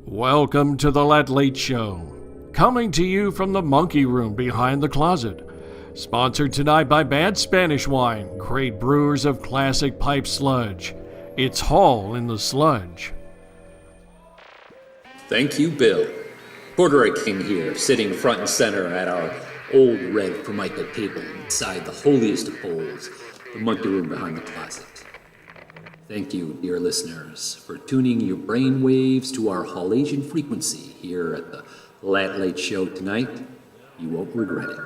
Welcome to the Late Show, coming to you from the monkey room behind the closet. Sponsored tonight by Bad Spanish Wine, great brewers of classic pipe sludge. It's Hall in the Sludge. Thank you, Bill. Corduroy King here, sitting front and center at our old red formica table inside the holiest of holes, the monkey room behind the closet. Thank you, dear listeners, for tuning your brain waves to our Hallasian frequency here at the Late Show tonight. You won't regret it.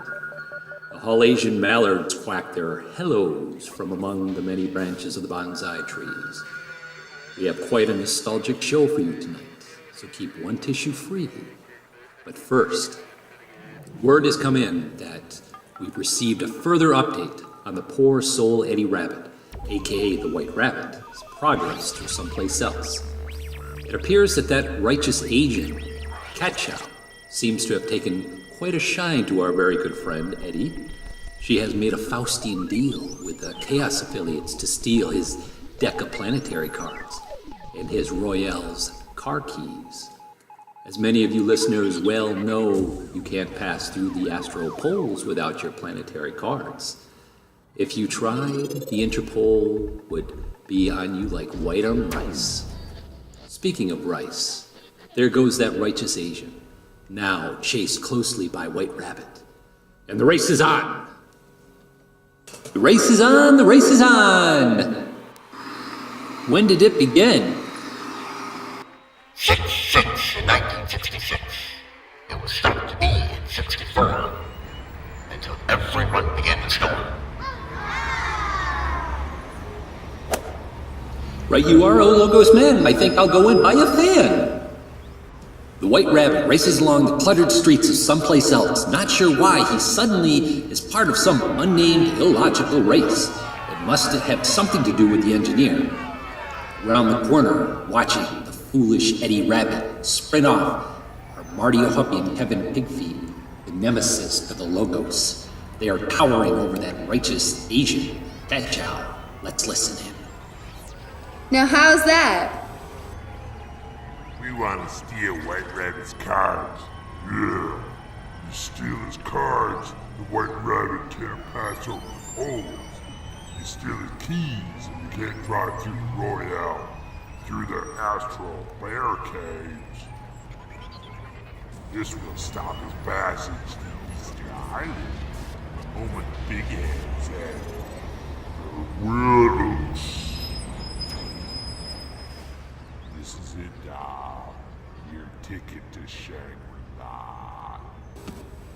The Hallasian mallards quack their hellos from among the many branches of the bonsai trees. We have quite a nostalgic show for you tonight, so keep one tissue free. But first, word has come in that we've received a further update on the poor soul Eddie Rabbit, aka the White Rabbit's progress to someplace else. It appears that righteous Asian, Cat Chow, seems to have taken quite a shine to our very good friend, Eddie. She has made a Faustian deal with the Chaos affiliates to steal his deck of planetary cards and his Royale's car keys. As many of you listeners well know, you can't pass through the astral poles without your planetary cards. If you tried, the Interpol would be on you like white on rice. Speaking of rice, there goes that righteous Asian, now chased closely by White Rabbit. And the race is on! The race is on! The race is on! When did it begin? 6/6/1966. It was stopped to be in 64. Until everyone began to snore. Right you are, oh Logos man. I think I'll go and buy a fan. The White Rabbit races along the cluttered streets of someplace else, not sure why he suddenly is part of some unnamed illogical race. It must have something to do with the engineer. Around the corner, watching the foolish Eddie Rabbit sprint off, are Marty O'Huppy and Kevin Pigfeet, the nemesis of the Logos. They are towering over that righteous Asian, Cat Chow. Let's listen in. Now how's that? We want to steal White Rabbit's cards. Yeah. You steal his cards, the White Rabbit can't pass over the poles. You steal his keys, and you can't drive through the Royale, through the astral barricades. This will stop his passage to Easter Island the moment Big Head's at the Willows. This is it, doll. Your ticket to Shangri-La.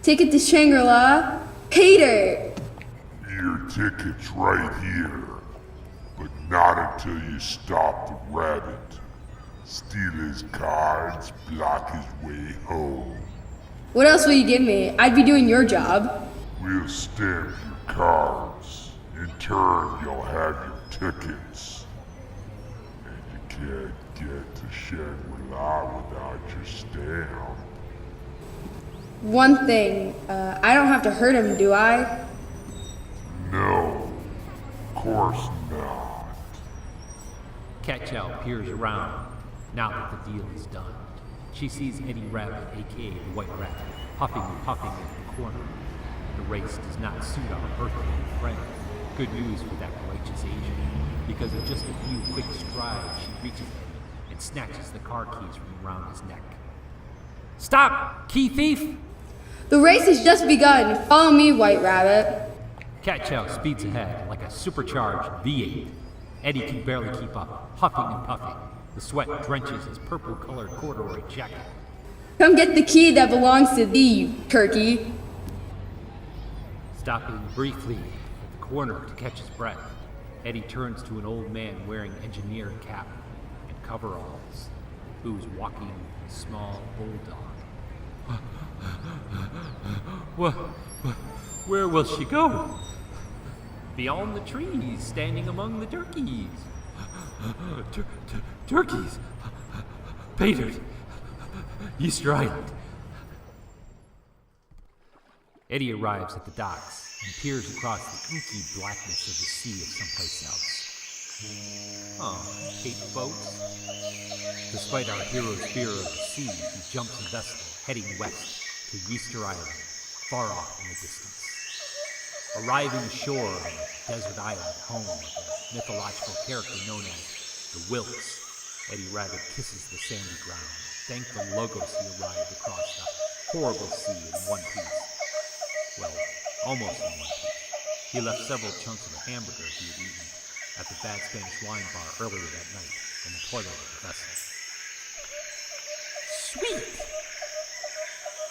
Ticket to Shangri-La? Peter! Your ticket's right here. But not until you stop the rabbit. Steal his cards, block his way home. What else will you give me? I'd be doing your job. We'll stamp your cards. In turn, you'll have your tickets. And you can't get to Shangri-La without your stamp. One thing, I don't have to hurt him, do I? No, of course not. Cat Chow peers around, now that the deal is done. She sees Eddie Rabbit, aka the White Rabbit, puffing and puffing at the corner. The race does not suit our earthly friend. Good news for that righteous Asian, because in just a few quick strides, she reaches him and snatches the car keys from around his neck. Stop, key thief! The race has just begun. Follow me, White Rabbit. Cat Chow speeds ahead like a supercharged V8. Eddie can barely keep up, huffing and puffing. The sweat drenches his purple-colored corduroy jacket. Come get the key that belongs to thee, you turkey. Stopping briefly at the corner to catch his breath, Eddie turns to an old man wearing engineer cap and coveralls, who's walking a small bulldog. Where will she go? Beyond the trees, standing among the turkeys. Turkeys? Peter, Easter Island. Eddie arrives at the docks and peers across the inky blackness of the sea of someplace else. Oh, hate boats? Despite our hero's fear of the sea, he jumps a vessel heading west to Easter Island, far off in the distance. Arriving ashore on a desert island home of a mythological character known as the Wilks, Eddie Rabbit kisses the sandy ground, thank the Logos he arrived across the horrible sea in one piece. Well, almost in one piece. He left several chunks of a hamburger he had eaten at the Bad Spanish Wine Bar earlier that night in the toilet of the vessel. Sweet!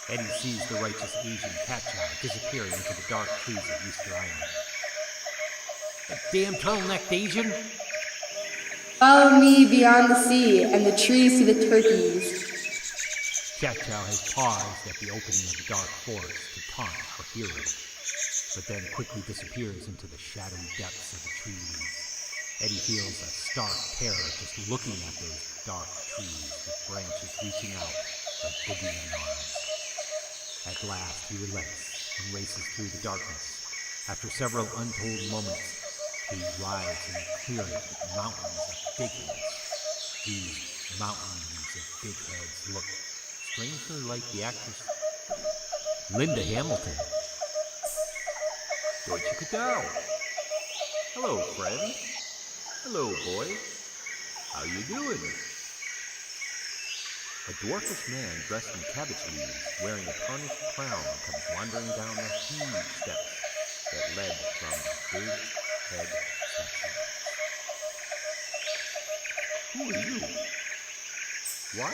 Eddie sees the righteous Asian cat-chow disappearing into the dark trees of Easter Island. That damn turtle-necked Asian? Follow me beyond the sea and the trees to the turkeys. Cat-chow has paused at the opening of the dark forest to taunt our hero, but then quickly disappears into the shadowy depths of the trees. Eddie feels a stark terror just looking at those dark trees with branches reaching out like boogeyman arms. At last, he relents and races through the darkness. After several untold moments, he rides in a clearing with mountains of big heads. These mountains of big heads look strangely like the actress Linda Hamilton. Lloyd, check it out. Hello, friend. Hello, boy. How you doing? A dwarfish man dressed in cabbage leaves, wearing a tarnished crown, comes wandering down the huge steps that led from Big Head Statue. Who are you? Why?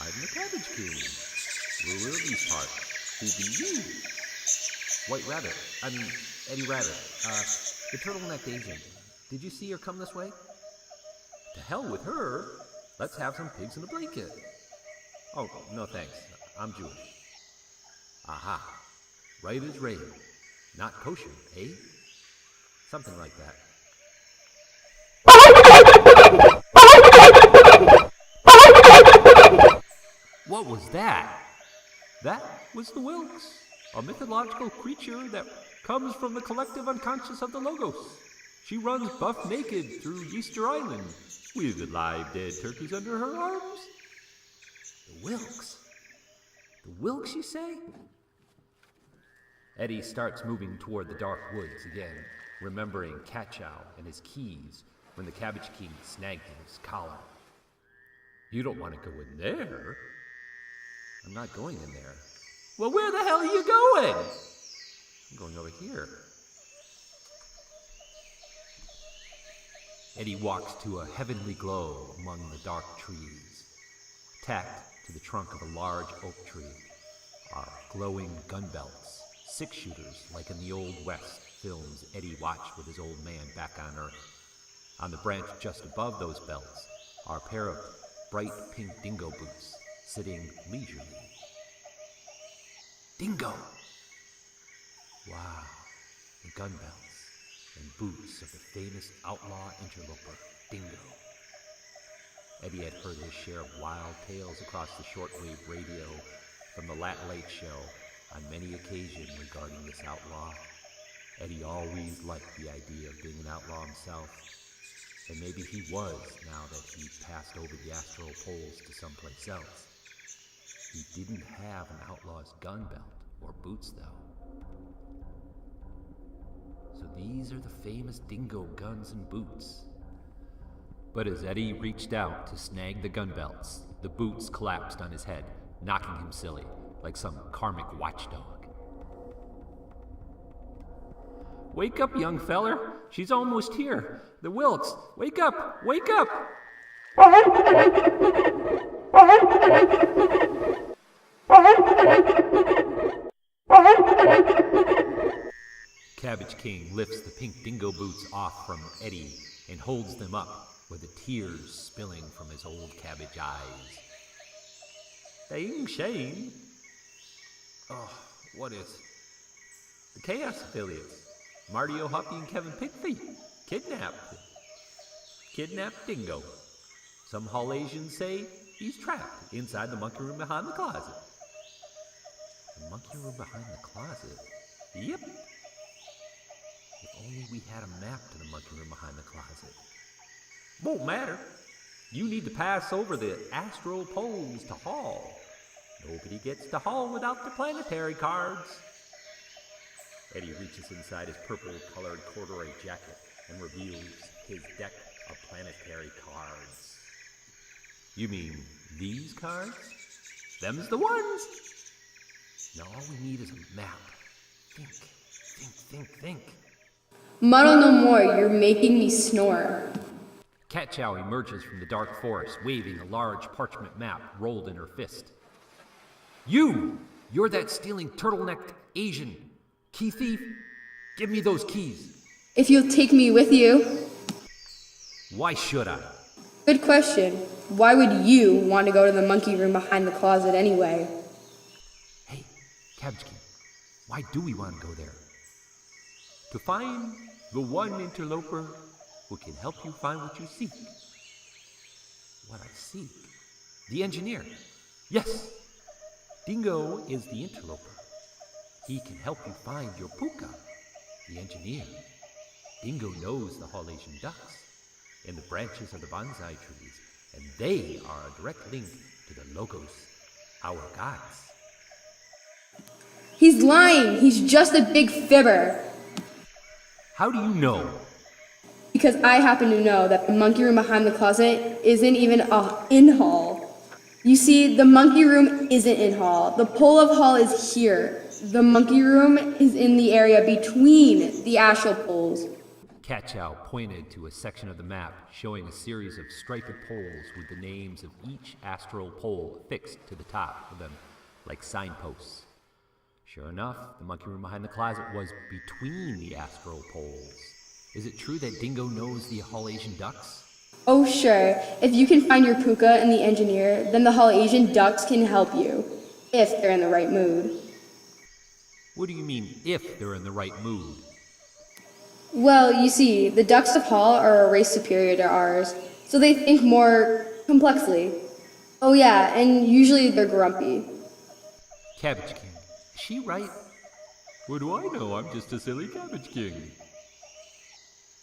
I'm the Cabbage King. Ruler of these parts. Who be you? White Rabbit. Eddie Rabbit. The turtle-necked Asian. Did you see her come this way? To hell with her. Let's have some pigs in a blanket. Oh, no thanks. I'm Jewish. Aha. Right as rain. Not kosher, eh? Something like that. What was that? That was the Wilks, a mythological creature that comes from the collective unconscious of the Logos. She runs buff naked through Easter Island with the live dead turkeys under her arms. The Wilks? The Wilks, you say? Eddie starts moving toward the dark woods again, remembering Cat-Chow and his keys when the Cabbage King snagged his collar. You don't want to go in there. I'm not going in there. Well, where the hell are you going? I'm going over here. Eddie walks to a heavenly glow among the dark trees. Tacked to the trunk of a large oak tree are glowing gun belts, six-shooters like in the Old West films Eddie watched with his old man back on Earth. On the branch just above those belts are a pair of bright pink dingo boots sitting leisurely. Dingo! Wow, the gun belts and boots of the famous outlaw interloper, Dingo. Eddie had heard his share of wild tales across the shortwave radio from the Late Show on many occasions regarding this outlaw. Eddie always liked the idea of being an outlaw himself, and maybe he was now that he passed over the astral poles to someplace else. He didn't have an outlaw's gun belt or boots, though. So these are the famous Dingo guns and boots. But as Eddie reached out to snag the gun belts, the boots collapsed on his head, knocking him silly, like some karmic watchdog. Wake up, young feller. She's almost here. The Wilks. Wake up! Wake up! Cabbage King lifts the pink dingo boots off from Eddie and holds them up with the tears spilling from his old cabbage eyes. Dang shame. Oh, what is? The Chaos Affiliates. Marty O'Huppy and Kevin Pigfeet. Kidnapped. Kidnapped Dingo. Some Hull Asians say he's trapped inside the monkey room behind the closet. The monkey room behind the closet? Yep. If only we had a map to the monkey room behind the closet. Won't matter. You need to pass over the astral poles to Hall. Nobody gets to Hall without the planetary cards. Eddie reaches inside his purple-colored corduroy jacket and reveals his deck of planetary cards. You mean these cards? Them's the ones. Now all we need is a map. Think. Muddle no more, you're making me snore. Cat Chow emerges from the dark forest, waving a large parchment map rolled in her fist. You're that stealing turtle-necked Asian key thief? Give me those keys. If you'll take me with you. Why should I? Good question. Why would you want to go to the monkey room behind the closet anyway? Hey, Cabbage King, why do we want to go there? To find the one interloper who can help you find what you seek. What I seek? The engineer. Yes, Dingo is the interloper. He can help you find your puka, the engineer. Dingo knows the Hall-Asian ducks in the branches of the bonsai trees, and they are a direct link to the Logos, our gods. He's lying. He's just a big fibber. How do you know? Because I happen to know that the monkey room behind the closet isn't even in Hall. You see, the monkey room isn't in Hall. The pole of Hall is here. The monkey room is in the area between the astral poles. Cat Chow pointed to a section of the map showing a series of striped poles with the names of each astral pole affixed to the top of them like signposts. Sure enough, the monkey room behind the closet was between the astral poles. Is it true that Dingo knows the Hall-Asian ducks? Oh sure, if you can find your puka and the engineer, then the Hall-Asian ducks can help you, if they're in the right mood. What do you mean, if they're in the right mood? Well, you see, the ducks of Hall are a race superior to ours, so they think more complexly. Oh yeah, and usually they're grumpy. Cabbage King, is she right? What do I know? I'm just a silly Cabbage King.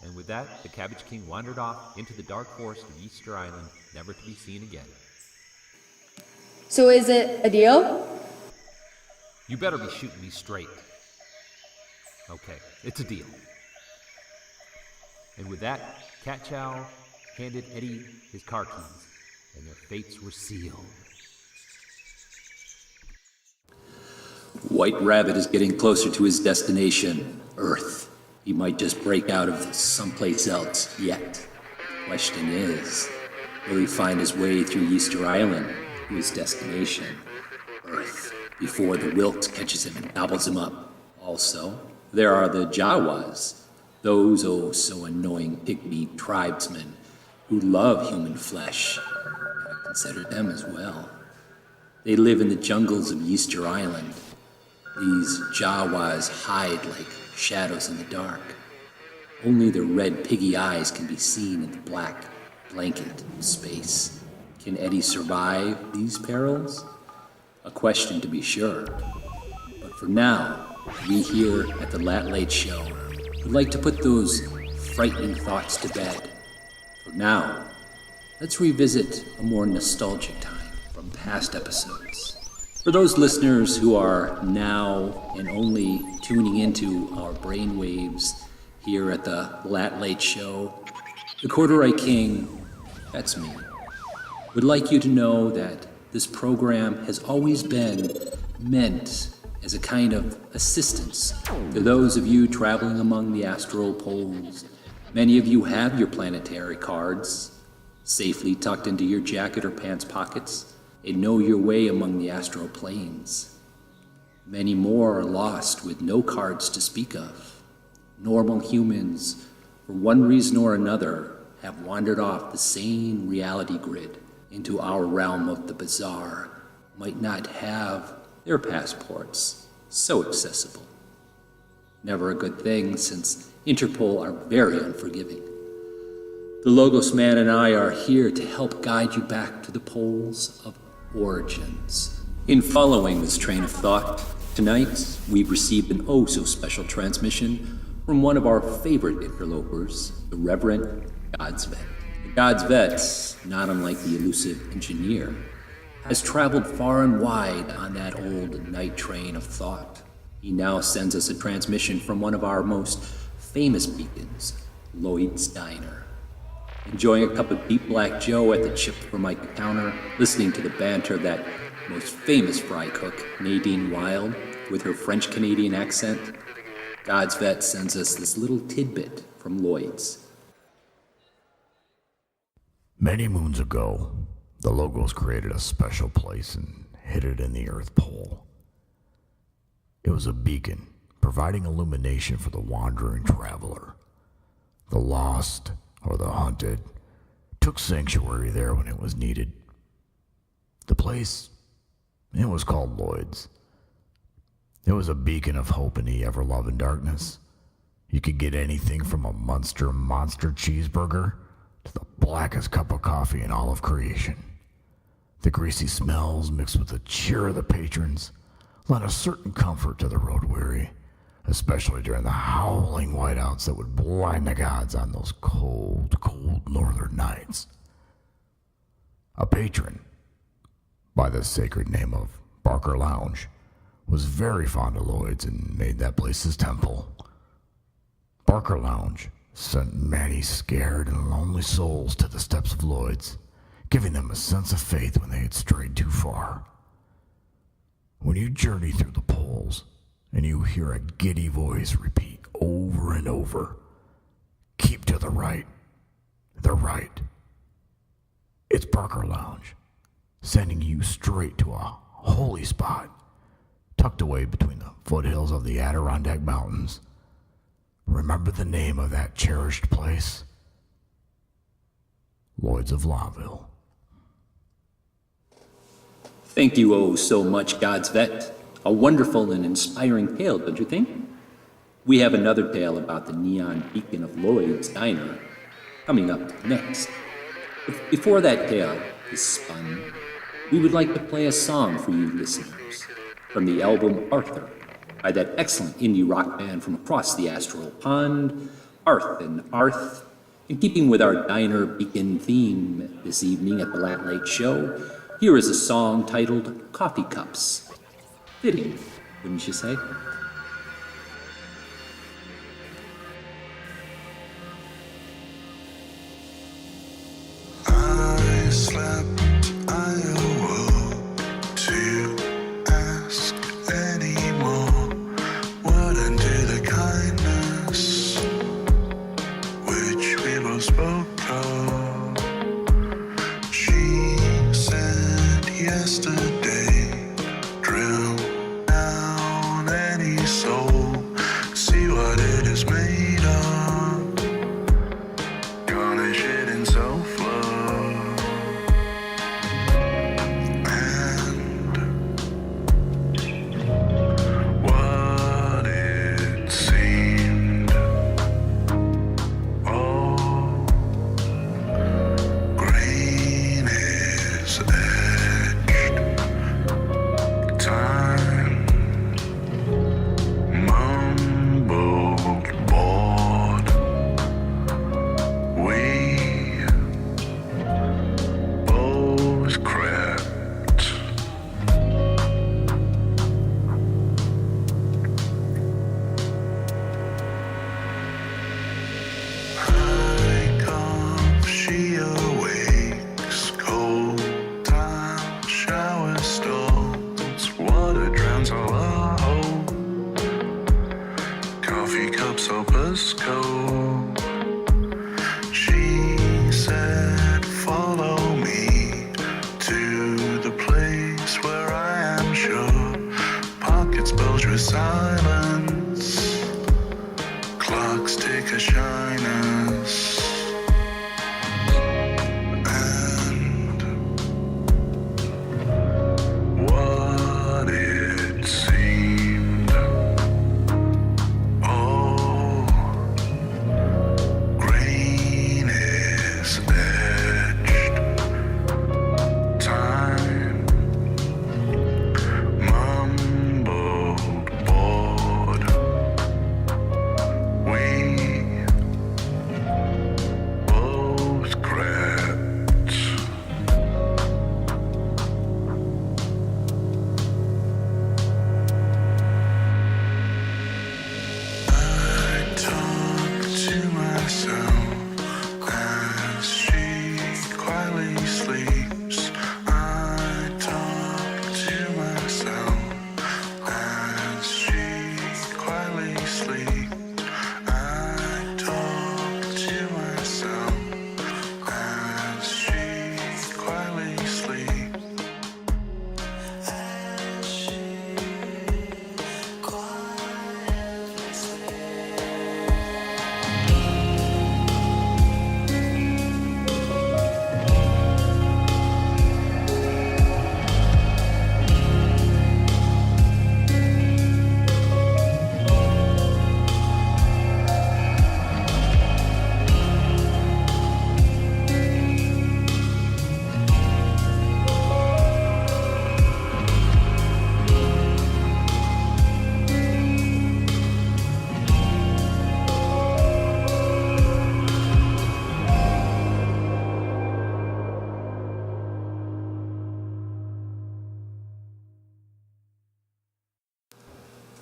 And with that, the Cabbage King wandered off into the dark forest of Easter Island, never to be seen again. So is it a deal? You better be shooting me straight. Okay, it's a deal. And with that, Cat Chow handed Eddie his car keys, and their fates were sealed. White Rabbit is getting closer to his destination, Earth. He might just break out of someplace else yet. Question is, will he find his way through Easter Island to his destination, Earth, before the wilt catches him and gobbles him up? Also, there are the Jawas, those oh so annoying pygmy tribesmen who love human flesh. Gotta consider them as well. They live in the jungles of Easter Island. These Jawas hide like shadows in the dark. Only their red piggy eyes can be seen in the black blanket of space. Can Eddie survive these perils? A question to be sure. But for now, we here at the Late Show would like to put those frightening thoughts to bed. For now, let's revisit a more nostalgic time from past episodes. For those listeners who are now and only tuning into our brainwaves here at the Late Show, the Corduroy King, that's me, would like you to know that this program has always been meant as a kind of assistance to those of you traveling among the astral poles. Many of you have your planetary cards safely tucked into your jacket or pants pockets and know your way among the astral planes. Many more are lost with no cards to speak of. Normal humans, for one reason or another, have wandered off the sane reality grid into our realm of the bizarre, might not have their passports so accessible. Never a good thing, since Interpol are very unforgiving. The Logos Man and I are here to help guide you back to the poles of origins. In following this train of thought, tonight we've received an oh-so-special transmission from one of our favorite interlopers, the Reverend God's Vet. The God's Vet, not unlike the elusive engineer, has traveled far and wide on that old night train of thought. He now sends us a transmission from one of our most famous beacons, Lloyd's Diner. Enjoying a cup of deep black Joe at the chipped Formica counter, listening to the banter of that most famous fry cook, Nadine Wilde, with her French-Canadian accent, God's Vet sends us this little tidbit from Lloyd's. Many moons ago, the Logos created a special place and hid it in the Earth Pole. It was a beacon, providing illumination for the wandering traveler. The lost, or the hunted, took sanctuary there when it was needed. The place, it was called Lloyd's. It was a beacon of hope in the ever-loving darkness. You could get anything from a monster cheeseburger to the blackest cup of coffee in all of creation. The greasy smells mixed with the cheer of the patrons lent a certain comfort to the road-weary, especially during the howling whiteouts that would blind the gods on those cold northern nights. A patron, by the sacred name of Barker Lounge, was very fond of Lloyd's and made that place his temple. Barker Lounge sent many scared and lonely souls to the steps of Lloyd's, giving them a sense of faith when they had strayed too far. When you journey through the poles and you hear a giddy voice repeat over and over, "Keep to the right, the right," it's Barker Lounge, sending you straight to a holy spot tucked away between the foothills of the Adirondack Mountains. Remember the name of that cherished place? Lloyd's of Lowville. Thank you oh so much, God's Vet. A wonderful and inspiring tale, don't you think? We have another tale about the neon beacon of Lloyd's Diner coming up next. But before that tale is spun, we would like to play a song for you listeners from the album Arthur by that excellent indie rock band from across the astral pond, Arth and Arth. In keeping with our diner beacon theme this evening at the Late Show, here is a song titled Coffee Cups. Fitting, wouldn't you say? I slept, I awoke to ask anymore. Wouldn't do the kindness which we both spoke of. She said yesterday, drill down any soul, see what it is made of. Garnish it in self-love. And what it seemed, oh, green is etched. Time mumbled bored. We both crept. I cough, she awakes. Cold time, shower stalls. Water drowns all our hope. Coffee cups help us cope. She said, follow me to the place where I am sure pockets bulge with silence, clocks tick a shyness, and what it seemed, oh, green is etched. Time mumbled bored. We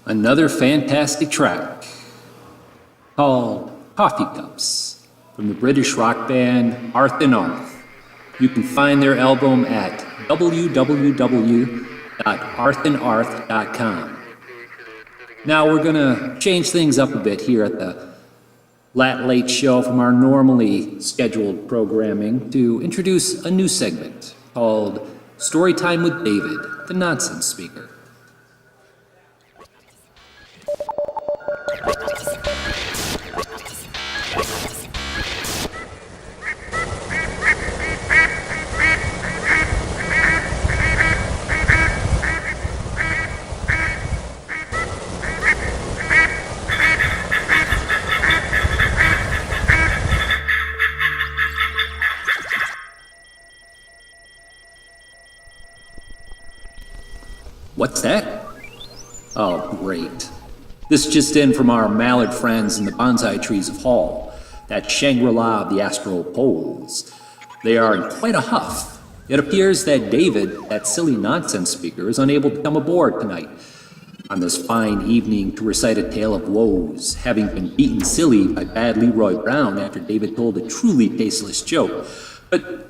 Another fantastic track called Coffee Cups from the British rock band Arth and Arth. You can find their album at www.arthandarth.com. Now we're going to change things up a bit here at the Late Show from our normally scheduled programming to introduce a new segment called Storytime with David, the Nonsense Speaker. What's that? Oh, great. This just in from our mallard friends in the bonsai trees of Hall, that Shangri-La of the astral poles. They are in quite a huff. It appears that David, that silly nonsense speaker, is unable to come aboard tonight on this fine evening to recite a tale of woes, having been beaten silly by bad Leroy Brown after David told a truly tasteless joke. But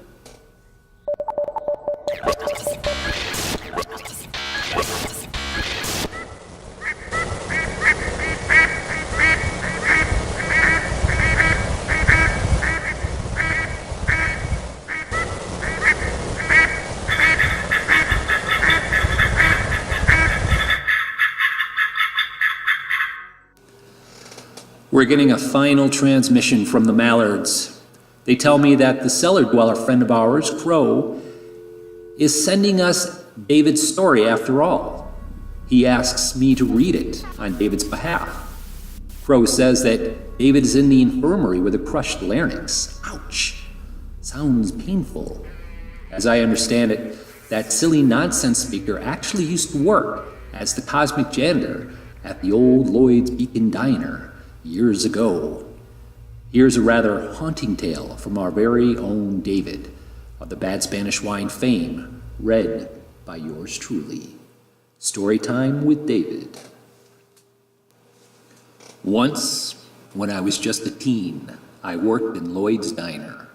we're getting a final transmission from the Mallards. They tell me that the cellar dweller friend of ours, Crow, is sending us David's story after all. He asks me to read it on David's behalf. Crow says that David is in the infirmary with a crushed larynx. Ouch. Sounds painful. As I understand it, that silly nonsense speaker actually used to work as the cosmic janitor at the old Lloyd's Beacon Diner years ago. Here's a rather haunting tale from our very own David of the Bad Spanish Wine fame, read by yours truly. Storytime with David. Once, when I was just a teen, I worked in Lloyd's Diner.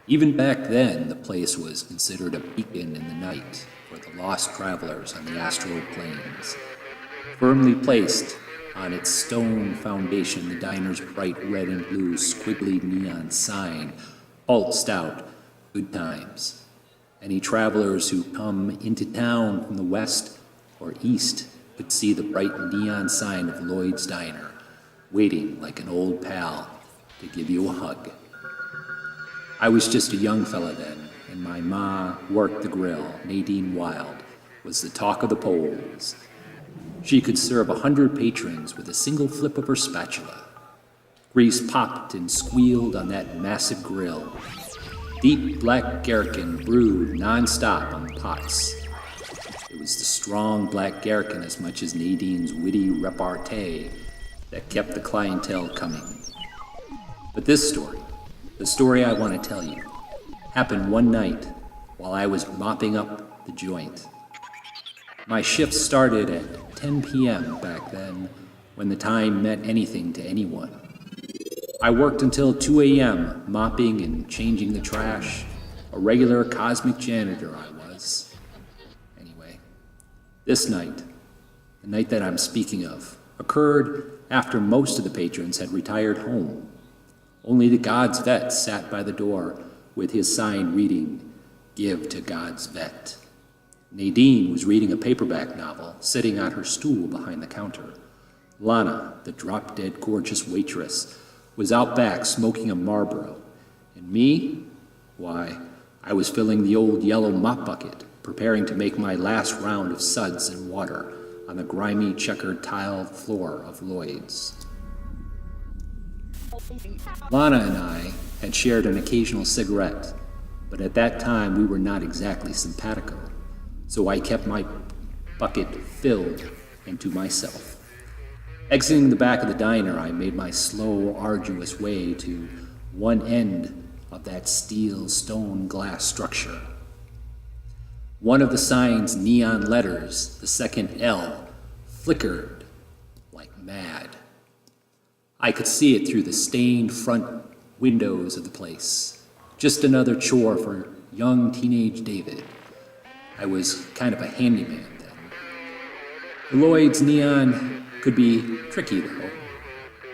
Even back then, the place was considered a beacon in the night for the lost travelers on the astral planes. Firmly placed on its stone foundation, the diner's bright red and blue squiggly neon sign pulsed out good times. Any travelers who come into town from the west or east could see the bright neon sign of Lloyd's Diner, waiting like an old pal to give you a hug. I was just a young fella then, and my ma worked the grill. Nadine Wild was the talk of the poles. She could serve 100 patrons with a single flip of her spatula. Grease popped and squealed on that massive grill. Deep black gherkin brewed non-stop on the pots. It was the strong black gherkin as much as Nadine's witty repartee that kept the clientele coming. But this story, the story I want to tell you, happened one night while I was mopping up the joint. My shift started at 10 p.m. back then, when the time meant anything to anyone. I worked until 2 a.m., mopping and changing the trash. A regular cosmic janitor I was. Anyway, this night, the night that I'm speaking of, occurred after most of the patrons had retired home. Only the God's Vet sat by the door with his sign reading, "Give to God's Vet." Nadine was reading a paperback novel, sitting on her stool behind the counter. Lana, the drop-dead gorgeous waitress, was out back smoking a Marlboro. And me? Why, I was filling the old yellow mop bucket, preparing to make my last round of suds and water on the grimy checkered tiled floor of Lloyd's. Lana and I had shared an occasional cigarette, but at that time we were not exactly simpatico, so I kept my bucket filled and to myself. Exiting the back of the diner, I made my slow, arduous way to one end of that steel stone glass structure. One of the sign's neon letters, the second L, flickered mad. I could see it through the stained front windows of the place. Just another chore for young teenage David. I was kind of a handyman then. Lloyd's neon could be tricky though.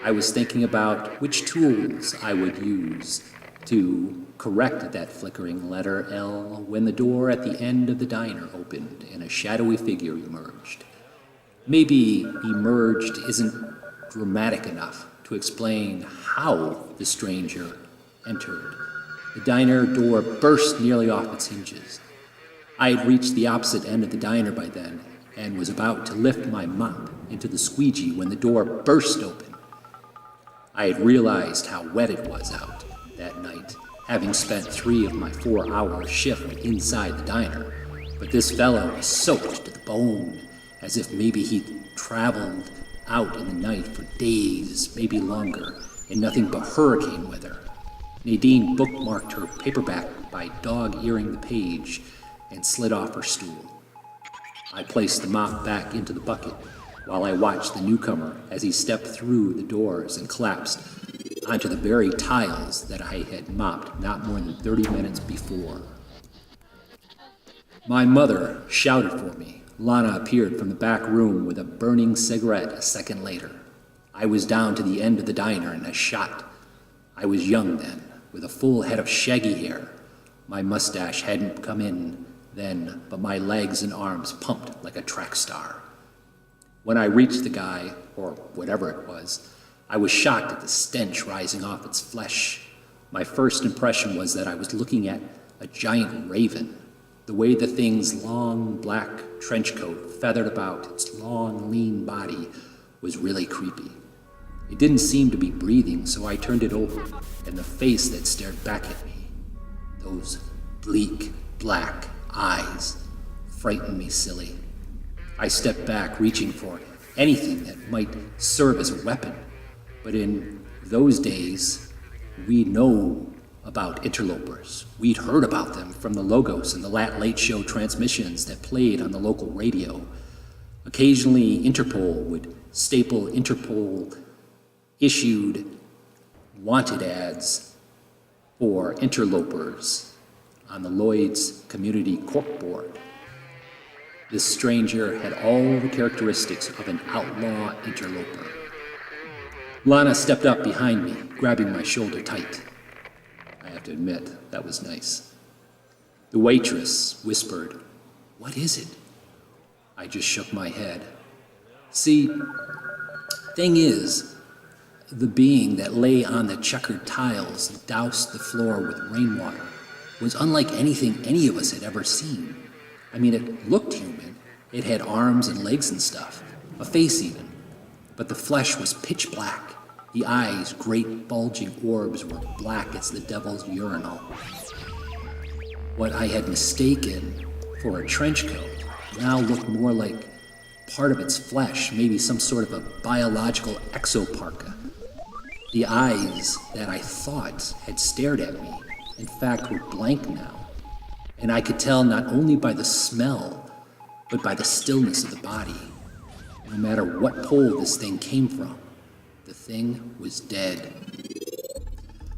I was thinking about which tools I would use to correct that flickering letter L when the door at the end of the diner opened and a shadowy figure emerged. Maybe emerged isn't dramatic enough to explain how the stranger entered. The diner door burst nearly off its hinges. I had reached the opposite end of the diner by then and was about to lift my mop into the squeegee when the door burst open. I had realized how wet it was out that night, having spent 3 of my 4-hour shift inside the diner, but this fellow was soaked to the bone, as if maybe he'd traveled out in the night for days, maybe longer, in nothing but hurricane weather. Nadine bookmarked her paperback by dog-earing the page and slid off her stool. I placed the mop back into the bucket while I watched the newcomer as he stepped through the doors and collapsed onto the very tiles that I had mopped not more than 30 minutes before. My mother shouted for me. Lana appeared from the back room with a burning cigarette a second later. I was down to the end of the diner in a shot. I was young then, with a full head of shaggy hair. My mustache hadn't come in then, but my legs and arms pumped like a track star. When I reached the guy, or whatever it was, I was shocked at the stench rising off its flesh. My first impression was that I was looking at a giant raven. The way the thing's long black trench coat feathered about its long, lean body was really creepy. It didn't seem to be breathing, so I turned it over, and the face that stared back at me, those bleak, black eyes, frightened me silly. I stepped back, reaching for anything that might serve as a weapon. But in those days, we know about interlopers. We'd heard about them from the Logos and the Late Show transmissions that played on the local radio. Occasionally, Interpol would staple Interpol-issued wanted ads for interlopers on the Lloyd's Community Corkboard. This stranger had all the characteristics of an outlaw interloper. Lana stepped up behind me, grabbing my shoulder tight. I have to admit, that was nice. The waitress whispered, "What is it?" I just shook my head. See, thing is, the being that lay on the checkered tiles and doused the floor with rainwater was unlike anything any of us had ever seen. I mean, it looked human. It had arms and legs and stuff, a face even. But the flesh was pitch black. The eyes, great bulging orbs, were black as the devil's urinal. What I had mistaken for a trench coat now looked more like part of its flesh, maybe some sort of a biological exoparka. The eyes that I thought had stared at me, in fact, were blank now. And I could tell not only by the smell, but by the stillness of the body. No matter what pole this thing came from, the thing was dead.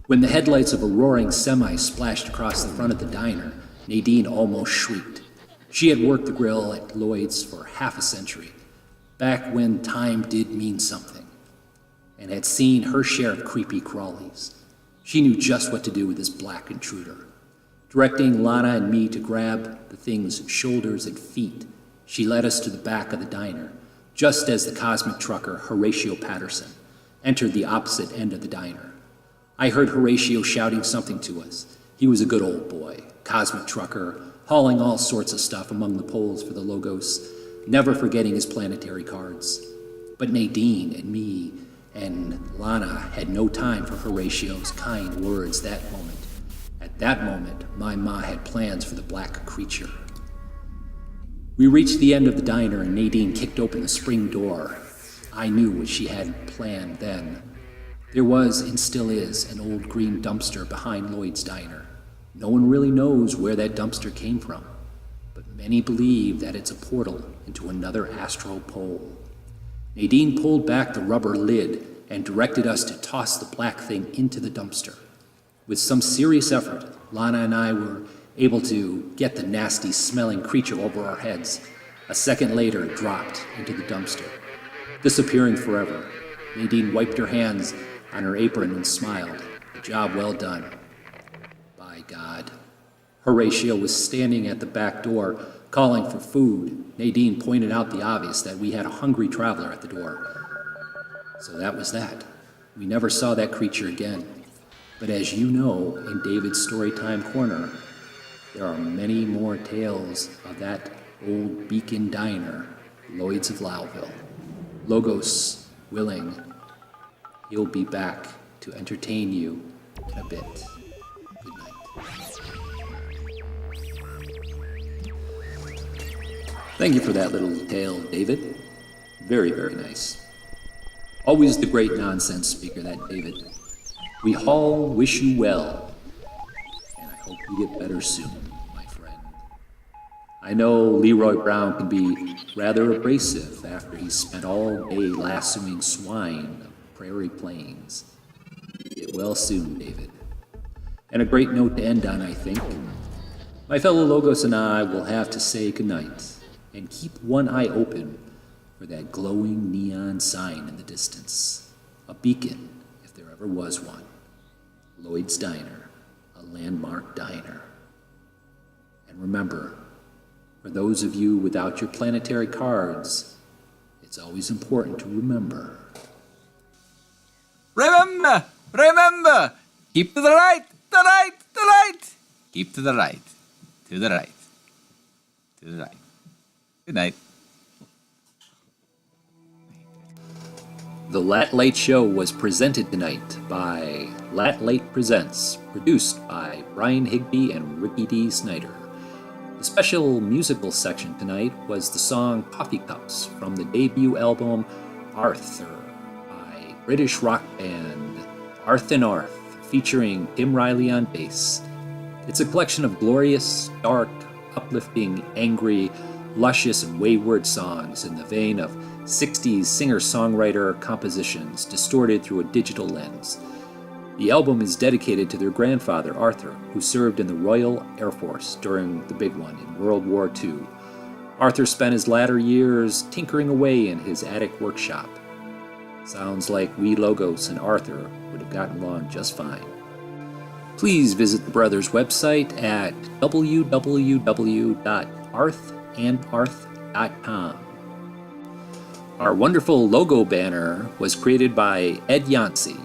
When the headlights of a roaring semi splashed across the front of the diner, Nadine almost shrieked. She had worked the grill at Lloyd's for half a century, back when time did mean something, and had seen her share of creepy crawlies. She knew just what to do with this black intruder. Directing Lana and me to grab the thing's shoulders and feet, she led us to the back of the diner, just as the cosmic trucker, Horatio Patterson, entered the opposite end of the diner. I heard Horatio shouting something to us. He was a good old boy, cosmic trucker, hauling all sorts of stuff among the poles for the Logos, never forgetting his planetary cards. But Nadine and me and Lana had no time for Horatio's kind words that moment. At that moment, my ma had plans for the black creature. We reached the end of the diner and Nadine kicked open the spring door. I knew what she had planned then. There was, and still is, an old green dumpster behind Lloyd's diner. No one really knows where that dumpster came from, but many believe that it's a portal into another astral pole. Nadine pulled back the rubber lid and directed us to toss the black thing into the dumpster. With some serious effort, Lana and I were able to get the nasty-smelling creature over our heads. A second later, it dropped into the dumpster, disappearing forever. Nadine wiped her hands on her apron and smiled. A job well done. By God. Horatio was standing at the back door, calling for food. Nadine pointed out the obvious, that we had a hungry traveler at the door. So that was that. We never saw that creature again. But as you know, in David's Storytime Corner, there are many more tales of that old beacon diner, Lloyd's of Lowville. Logos willing, he'll be back to entertain you in a bit. Good night. Thank you for that little tale, David. Very, very nice. Always the great nonsense speaker, that David. We all wish you well, and I hope you get better soon, my friend. I know Leroy Brown can be rather abrasive after he spent all day lassoing swine of prairie plains. Get well soon, David. And a great note to end on, I think. My fellow Logos and I will have to say goodnight, and keep one eye open for that glowing neon sign in the distance. A beacon, if there ever was one. Lloyd's Diner, a landmark diner. And remember, for those of you without your planetary cards, it's always important to remember. Remember, keep to the right, the right, the right. Keep to the right, to the right, to the right. Good night. The Lat Late Show was presented tonight by Lat Late Presents, produced by Brian Higby and Ricky D. Snyder. The special musical section tonight was the song Coffee Cups from the debut album Arthur by British rock band Arth and Arth, featuring Tim Riley on bass. It's a collection of glorious, dark, uplifting, angry, luscious, and wayward songs in the vein of 60s singer-songwriter compositions distorted through a digital lens. The album is dedicated to their grandfather, Arthur, who served in the Royal Air Force during the big one in World War II. Arthur spent his latter years tinkering away in his attic workshop. Sounds like we Logos and Arthur would have gotten along just fine. Please visit the brothers' website at www.arthandarth.com. Our wonderful logo banner was created by Ed Yancey.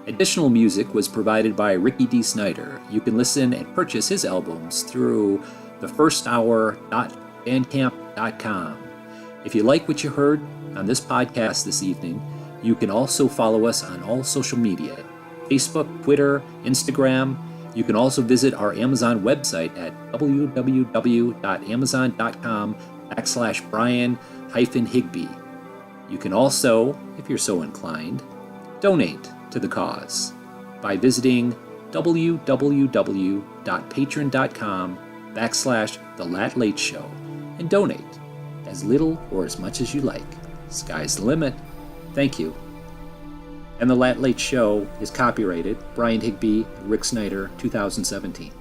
Additional music was provided by Ricky D. Snyder. You can listen and purchase his albums through thefirsthour.bandcamp.com. If you like what you heard on this podcast this evening, you can also follow us on all social media: Facebook, Twitter, Instagram. You can also visit our Amazon website at www.amazon.com/Brian-Higby. You can also, if you're so inclined, donate to the cause by visiting www.patreon.com/The Lat Late Show and donate as little or as much as you like. Sky's the limit. Thank you. And The Lat Late Show is copyrighted Brian Higby, Rick Snyder, 2017.